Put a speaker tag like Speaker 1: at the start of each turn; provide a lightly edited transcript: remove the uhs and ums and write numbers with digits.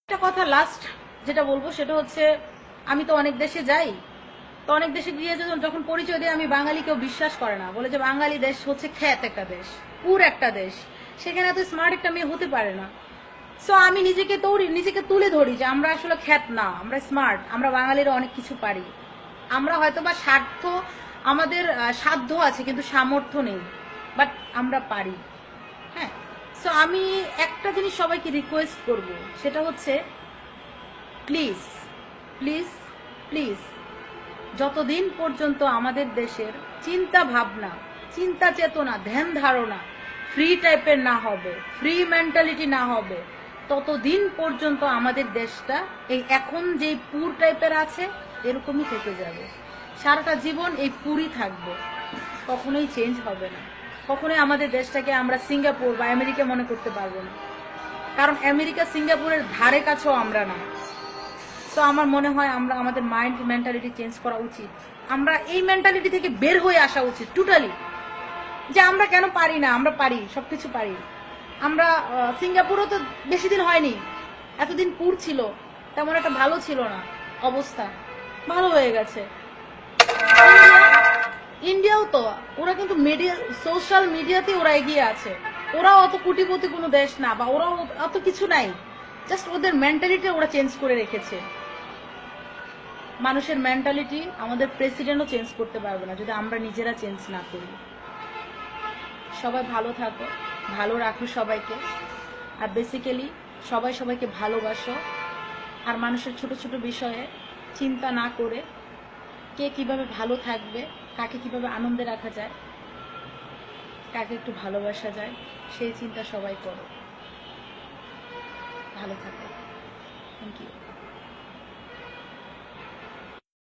Speaker 1: একটা কথা লাস্ট যেটা বলবো সেটা হচ্ছে, আমি তো অনেক দেশে যাই, তো অনেক দেশে গিয়ে যখন পরিচয় দিই আমি বাঙালি, কেউ বিশ্বাস করে না, বলে যে বাঙালি দেশ হচ্ছে খ্যাত একটা দেশ, পুর একটা দেশ, সেখানে এত স্মার্ট একটা মেয়ে হতে পারে না। সো আমি নিজেকে তুলে ধরি যে আমরা আসলে খ্যাত না, আমরা স্মার্ট, আমরা বাঙালিরা অনেক কিছু পারি। আমরা হয়তো বা আমাদের সাধ্য আছে কিন্তু সামর্থ্য নেই, বাট আমরা পারি। হ্যাঁ, সো আমি একটা জিনিস সবাইকে রিকোয়েস্ট করব, সেটা হচ্ছে প্লিজ প্লিজ প্লিজ, যতদিন পর্যন্ত আমাদের দেশের চিন্তা ভাবনা, চিন্তা চেতনা, ধ্যান ধারণা ফ্রি টাইপের না হবে, ফ্রি মেন্টালিটি না হবে, ততদিন পর্যন্ত আমাদের দেশটা এই এখন যেই পুর টাইপের আছে এরকমই থেকে যাবে। সারাটা জীবন এই পুরই থাকবে, কখনোই চেঞ্জ হবে না। কখনোই আমাদের দেশটাকে আমরা সিঙ্গাপুর বা আমেরিকা মনে করতে পারবো না, কারণ আমেরিকা সিঙ্গাপুরের ধারে কাছেও আমরা না। তো আমার মনে হয় আমরা আমাদের মাইন্ড মেন্টালিটি চেঞ্জ করা উচিত। আমরা এই মেন্টালিটি থেকে বের হয়ে আসা উচিত টোটালি, যে আমরা কেন পারি না, আমরা পারি, সবকিছু পারি। আমরা সিঙ্গাপুরও তো বেশি দিন হয়নি, এতদিন পুর ছিল, তেমন একটা ভালো ছিল না অবস্থা, ভালো হয়ে গেছে। ইন্ডিয়াও তো, ওরা কিন্তু সোশ্যাল মিডিয়াতে ওরা এগিয়ে আছে। ওরাও অত কোটিপতি কোনো দেশ না, বা ওরাও অত কিছু নাই, জাস্ট ওদের মেন্টালিটি ওরা চেঞ্জ করে রেখেছে। মানুষের মেন্টালিটি আমাদের প্রেসিডেন্টও চেঞ্জ করতে পারবে না যদি আমরা নিজেরা চেঞ্জ না করি। সবাই ভালো থাকো, ভালো রাখো সবাইকে, আর বেসিক্যালি সবাই সবাইকে ভালোবাসো। আর মানুষের ছোট ছোট বিষয়ে চিন্তা না করে কে কিভাবে ভালো থাকবে, কাকে কিভাবে আনন্দে রাখা যায়, কাকে একটু ভালোবাসা যায়, সেই চিন্তা সবাই করো। ভালো থাকো। Thank you.